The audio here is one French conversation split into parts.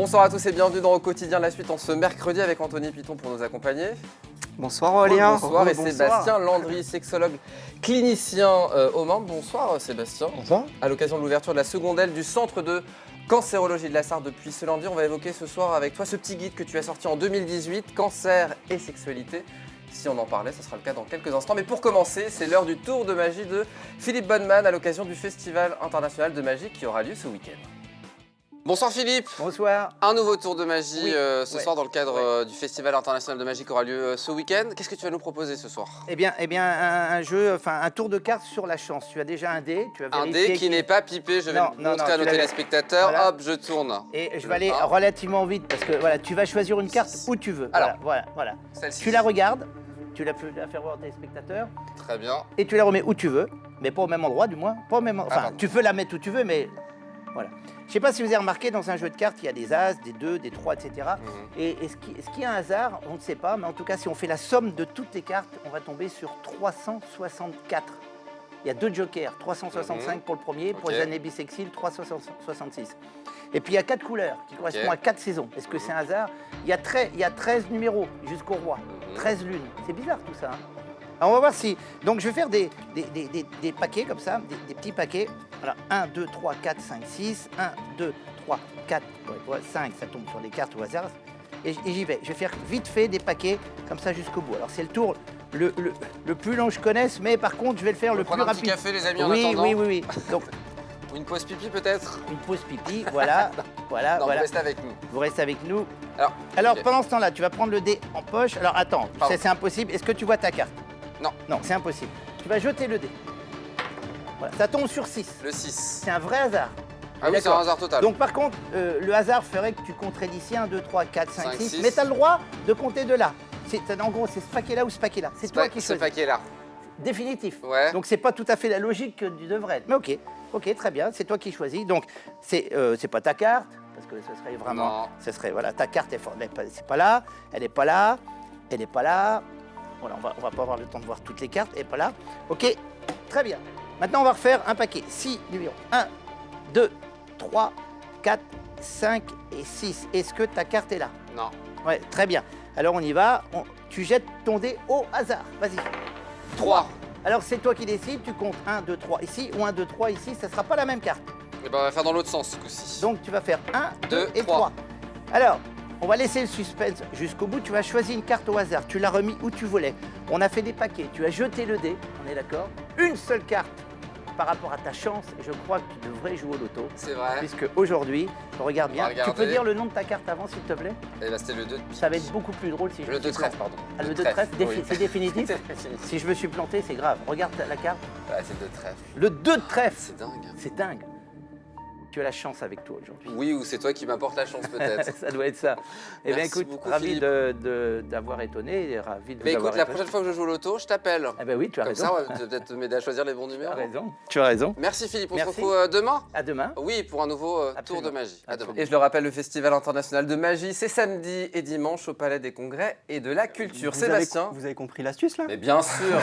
Bonsoir à tous et bienvenue dans Au Quotidien la suite en ce mercredi avec Anthony Piton pour nous accompagner. Bonsoir Aurélien. Bonsoir et Sébastien Landry, sexologue clinicien au Mans. Bonsoir Sébastien. Bonsoir. À l'occasion de l'ouverture de la seconde aile du centre de cancérologie de la Sarre depuis ce lundi, on va évoquer ce soir avec toi ce petit guide que tu as sorti en 2018, Cancer et sexualité. Si on en parlait, ce sera le cas dans quelques instants. Mais pour commencer, c'est l'heure du tour de magie de Philippe Bonneman à l'occasion du Festival international de magie qui aura lieu ce week-end. Bonsoir Philippe. Bonsoir. Un nouveau tour de magie ce ouais. soir dans le cadre du Festival international de magie qui aura lieu ce week-end. Qu'est-ce que tu vas nous proposer ce soir? Eh bien un jeu, enfin un tour de cartes sur la chance. Tu as déjà un dé, tu as Un dé qui n'est pas pipé, je vais le montrer à nos téléspectateurs. Voilà. Hop, je tourne. Et je vais aller relativement vite parce que voilà, tu vas choisir une carte où tu veux. Alors, voilà. Celle-ci. Tu la regardes, tu la faire voir aux téléspectateurs Très bien. et tu la remets où tu veux, mais pas au même endroit du moins. Pas au même enfin, pardon. tu peux la mettre où tu veux, mais voilà. Je ne sais pas si vous avez remarqué, dans un jeu de cartes, il y a des as, des 2, des 3, etc. Et est-ce qu'il y a un hasard? On ne sait pas, mais en tout cas, si on fait la somme de toutes les cartes, on va tomber sur 364. Il y a 2 jokers, 365 pour le premier, pour les années bissextiles, 366. Et puis il y a 4 couleurs qui correspondent à 4 saisons. Est-ce que c'est un hasard? Il y a 13 numéros jusqu'au roi, 13 lunes. C'est bizarre tout ça. Hein. Alors on va voir si... Donc je vais faire des paquets comme ça, des petits paquets. Voilà, 1, 2, 3, 4, 5, 6. 1, 2, 3, 4, 5, ça tombe sur des cartes au hasard. Et j'y vais. Je vais faire vite fait des paquets comme ça jusqu'au bout. Alors c'est le tour le plus long que je connaisse, mais par contre je vais le faire le plus rapide. Un petit café les amis en oui, attendant. Oui. Donc, une pause pipi peut-être? une pause pipi, voilà. Non, vous restez avec nous. Vous restez avec nous. Alors pendant ce temps-là, tu vas prendre le dé en poche. Alors attends, c'est impossible. Est-ce que tu vois ta carte? Non. Non, c'est impossible. Tu vas jeter le dé. Voilà, ça tombe sur 6. Le 6. C'est un vrai hasard. Ah oui, c'est un hasard total. Donc par contre, le hasard ferait que tu compterais d'ici 1, 2, 3, 4, 5, 6. 6. Mais tu as le droit de compter de là. En gros, c'est ce paquet-là ou ce paquet-là. C'est toi qui ce choisis. paquet-là. Définitif. Ouais. Donc c'est pas tout à fait la logique que tu devrais être. Mais ok, très bien, c'est toi qui choisis. Donc c'est pas ta carte, parce que ce serait vraiment... Non. Ce serait, voilà, ta carte c'est pas là, elle n'est pas là, elle n'est pas là. Voilà, on va pas avoir le temps de voir toutes les cartes, elle n'est pas là. Ok, très bien. Maintenant, on va refaire un paquet. 6 numéros. 1, 2, 3, 4, 5 et 6. Est-ce que ta carte est là? Non. Ouais, très bien. Alors on y va. Tu jettes ton dé au hasard. Vas-y. 3. Alors c'est toi qui décides. Tu comptes 1, 2, 3 ici ou 1, 2, 3 ici. Ça ne sera pas la même carte. Et ben on va faire dans l'autre sens ce coup-ci. Donc tu vas faire 1, 2 et 3. 3. Alors, on va laisser le suspense jusqu'au bout. Tu as choisi une carte au hasard. Tu l'as remis où tu voulais. On a fait des paquets. Tu as jeté le dé. On est d'accord? Une seule carte par rapport à ta chance. Et je crois que tu devrais jouer au loto. C'est vrai. Puisque aujourd'hui, regarde bien. Regarder. Tu peux dire le nom de ta carte avant, s'il te plaît? Et là c'était le 2 de pique. Ça va être beaucoup plus drôle si je Le me 2 suis trèfle, planté. pardon. Ah, le 2 trèfle, oui. c'est définitif. C'est définitif. Si je me suis planté, c'est grave. Regarde la carte. Ouais, c'est le 2 de trèfle. Le 2 de trèfle. C'est dingue. C'est dingue. Tu as la chance avec toi aujourd'hui. Oui, ou c'est toi qui m'apporte la chance peut-être. Ça doit être ça. Eh bien, Merci écoute, beaucoup, ravi Philippe. d'avoir étonné et ravi de vous Mais avoir écoute, la étonné. prochaine fois que je joue au loto, je t'appelle. Eh ben oui, tu as Comme raison. ça, on va peut-être m'aider à choisir les bons Tu numéros. as raison. Tu as raison. Merci Philippe, on se Merci. retrouve demain. À demain. Oui, pour un nouveau tour Absolument. de magie. À demain. Absolument. Et je le rappelle, le Festival international de magie, c'est samedi et dimanche au Palais des Congrès et de la Culture. Sébastien. Vous avez compris l'astuce là? Mais bien sûr,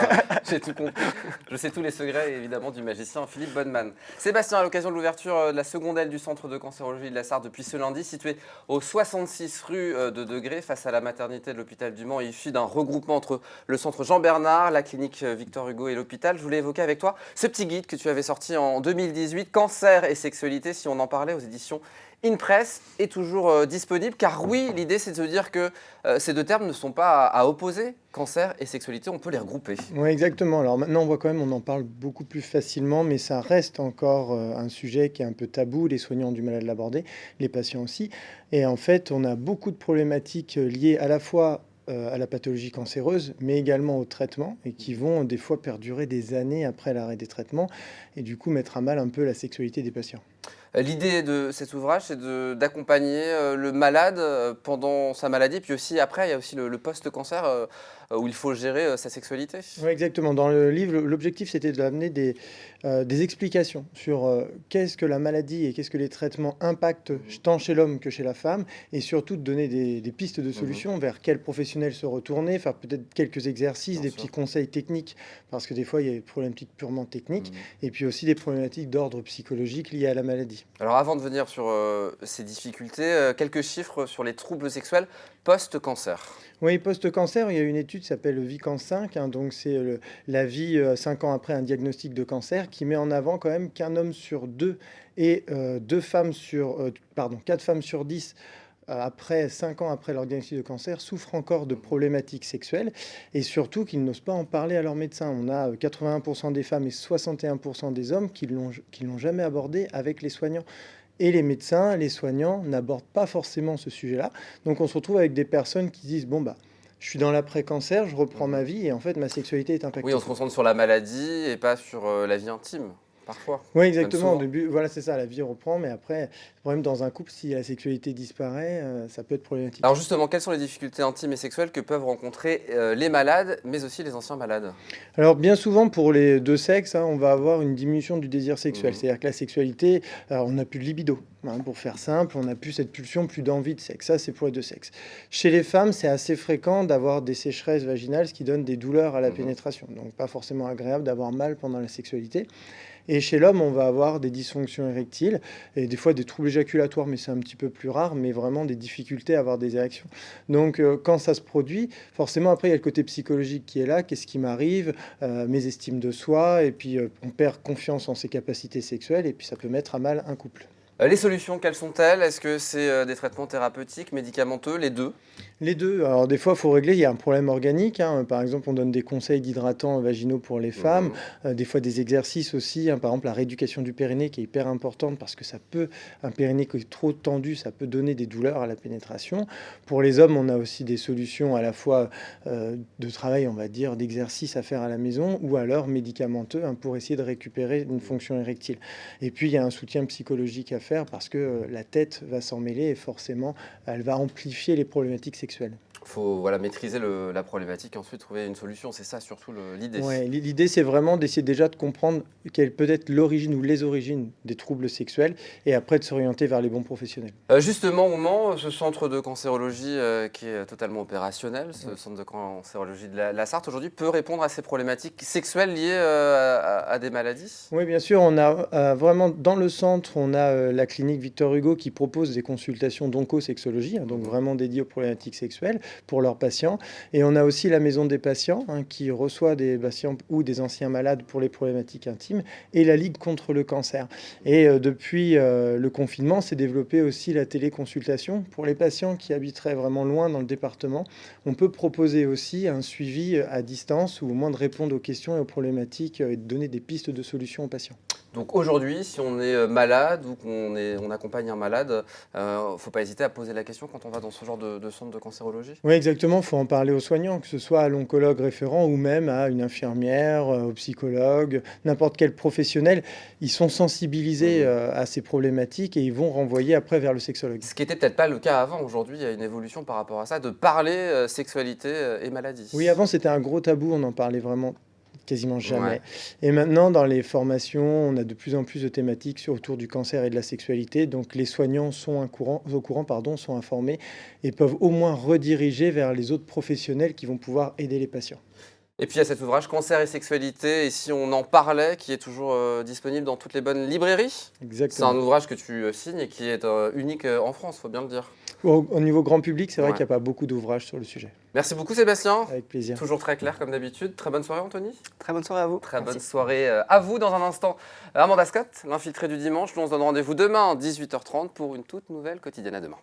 j'ai tout compris. Je sais tous les secrets évidemment du magicien Philippe Bonneman. Sébastien, à l'occasion de l'ouverture de la seconde aile du centre de cancérologie de la Sarre depuis ce lundi, situé au 66 rue de Degré, face à la maternité de l'hôpital du Mans, issu d'un regroupement entre le centre Jean-Bernard, la clinique Victor Hugo et l'hôpital. Je voulais évoquer avec toi ce petit guide que tu avais sorti en 2018, Cancer et sexualité, si on en parlait, aux éditions InPress, est toujours disponible. Car oui, l'idée c'est de se dire que ces deux termes ne sont pas à opposer. Cancer et sexualité, on peut les regrouper. Oui, exactement. Alors maintenant, on voit quand même, on en parle beaucoup plus facilement, mais ça reste encore un sujet qui est un peu tabou. Les soignants ont du mal à l'aborder, les patients aussi. Et en fait, on a beaucoup de problématiques liées à la fois à la pathologie cancéreuse, mais également au traitement, et qui vont des fois perdurer des années après l'arrêt des traitements, et du coup mettre à mal un peu la sexualité des patients. L'idée de cet ouvrage, c'est d'accompagner le malade pendant sa maladie, puis aussi après, il y a aussi le post-cancer où il faut gérer sa sexualité. Oui, exactement. Dans le livre, l'objectif, c'était d'amener des explications sur qu'est-ce que la maladie et qu'est-ce que les traitements impactent tant chez l'homme que chez la femme, et surtout de donner des pistes de solutions vers quels professionnels se retourner, faire peut-être quelques exercices, des petits conseils techniques, parce que des fois, il y a des problématiques purement techniques, et puis aussi des problématiques d'ordre psychologique liées à la maladie. aussi. Alors avant de venir sur ces difficultés, quelques chiffres sur les troubles sexuels post-cancer. Oui, post-cancer, il y a une étude qui s'appelle Vican 5, hein, donc c'est la vie 5 ans après un diagnostic de cancer, qui met en avant quand même qu'un homme sur deux et 4 femmes sur 10 après 5 ans après leur diagnostic de cancer, souffrent encore de problématiques sexuelles et surtout qu'ils n'osent pas en parler à leur médecin. On a 81% des femmes et 61% des hommes qui l'ont jamais abordé avec les soignants. Et les médecins, les soignants n'abordent pas forcément ce sujet-là. Donc on se retrouve avec des personnes qui disent, bon, bah, je suis dans l'après-cancer, je reprends ma vie et en fait ma sexualité est impactée. Oui, on se concentre sur la maladie et pas sur la vie intime. Parfois. Oui, exactement. Au début, voilà, c'est ça, la vie reprend, mais après, le problème dans un couple, si la sexualité disparaît, ça peut être problématique. Alors justement, quelles sont les difficultés intimes et sexuelles que peuvent rencontrer les malades, mais aussi les anciens malades? Alors bien souvent, pour les deux sexes, hein, on va avoir une diminution du désir sexuel. C'est-à-dire que la sexualité, on n'a plus de libido. Hein, pour faire simple, on n'a plus cette pulsion, plus d'envie de sexe. Ça, c'est pour les deux sexes. Chez les femmes, c'est assez fréquent d'avoir des sécheresses vaginales, ce qui donne des douleurs à la pénétration. Donc pas forcément agréable d'avoir mal pendant la sexualité. Et chez l'homme, on va avoir des dysfonctions érectiles et des fois des troubles éjaculatoires, mais c'est un petit peu plus rare, mais vraiment des difficultés à avoir des érections. Donc quand ça se produit, forcément après il y a le côté psychologique qui est là, qu'est-ce qui m'arrive, mes estimes de soi, et puis on perd confiance en ses capacités sexuelles et puis ça peut mettre à mal un couple. Les solutions, quelles sont-elles? Est-ce que c'est des traitements thérapeutiques, médicamenteux, les deux? Les deux. Alors des fois, il faut régler, il y a un problème organique. Hein. Par exemple, on donne des conseils d'hydratants vaginaux pour les femmes, des fois des exercices aussi. Hein. Par exemple, la rééducation du périnée qui est hyper importante parce que un périnée qui est trop tendu, ça peut donner des douleurs à la pénétration. Pour les hommes, on a aussi des solutions à la fois de travail, on va dire, d'exercices à faire à la maison ou alors médicamenteux hein, pour essayer de récupérer une fonction érectile. Et puis, il y a un soutien psychologique à faire parce que la tête va s'en mêler et forcément, elle va amplifier les problématiques sexuelles. Il faut maîtriser la problématique et ensuite trouver une solution. C'est ça surtout l'idée. Ouais, l'idée, c'est vraiment d'essayer déjà de comprendre quelle peut être l'origine ou les origines des troubles sexuels et après de s'orienter vers les bons professionnels. Justement, au Mans, ce centre de cancérologie qui est totalement opérationnel, ce centre de cancérologie de la Sarthe, aujourd'hui, peut répondre à ces problématiques sexuelles liées à des maladies? Oui, bien sûr. On a vraiment, dans le centre, on a la clinique Victor Hugo qui propose des consultations d'oncosexologie, hein, donc vraiment dédiées aux problématiques sexuelles pour leurs patients. Et on a aussi la maison des patients hein, qui reçoit des patients ou des anciens malades pour les problématiques intimes et la Ligue contre le cancer. Et depuis le confinement, s'est développée aussi la téléconsultation. Pour les patients qui habiteraient vraiment loin dans le département, on peut proposer aussi un suivi à distance ou au moins de répondre aux questions et aux problématiques et de donner des pistes de solutions aux patients. Donc aujourd'hui, si on est malade ou qu'on accompagne un malade, il ne faut pas hésiter à poser la question quand on va dans ce genre de centre de cancérologie? Oui, exactement. Il faut en parler aux soignants, que ce soit à l'oncologue référent ou même à une infirmière, au psychologue, n'importe quel professionnel. Ils sont sensibilisés à ces problématiques et ils vont renvoyer après vers le sexologue. Ce qui n'était peut-être pas le cas avant. Aujourd'hui, il y a une évolution par rapport à ça, de parler sexualité et maladie. Oui, avant, c'était un gros tabou. On en parlait vraiment quasiment jamais. Ouais. Et maintenant, dans les formations, on a de plus en plus de thématiques autour du cancer et de la sexualité. Donc, les soignants sont sont informés et peuvent au moins rediriger vers les autres professionnels qui vont pouvoir aider les patients. Et puis il y a cet ouvrage Cancer et sexualité, et si on en parlait, qui est toujours disponible dans toutes les bonnes librairies. Exactement. C'est un ouvrage que tu signes et qui est unique en France, il faut bien le dire. Au niveau grand public, c'est vrai qu'il n'y a pas beaucoup d'ouvrages sur le sujet. Merci beaucoup Sébastien. Avec plaisir. Toujours très clair comme d'habitude. Très bonne soirée Anthony. Très bonne soirée à vous. Très bonne soirée à vous. Dans un instant, Amanda Scott, l'infiltré du dimanche. Nous on se donne rendez-vous demain à 18h30 pour une toute nouvelle quotidienne. À demain.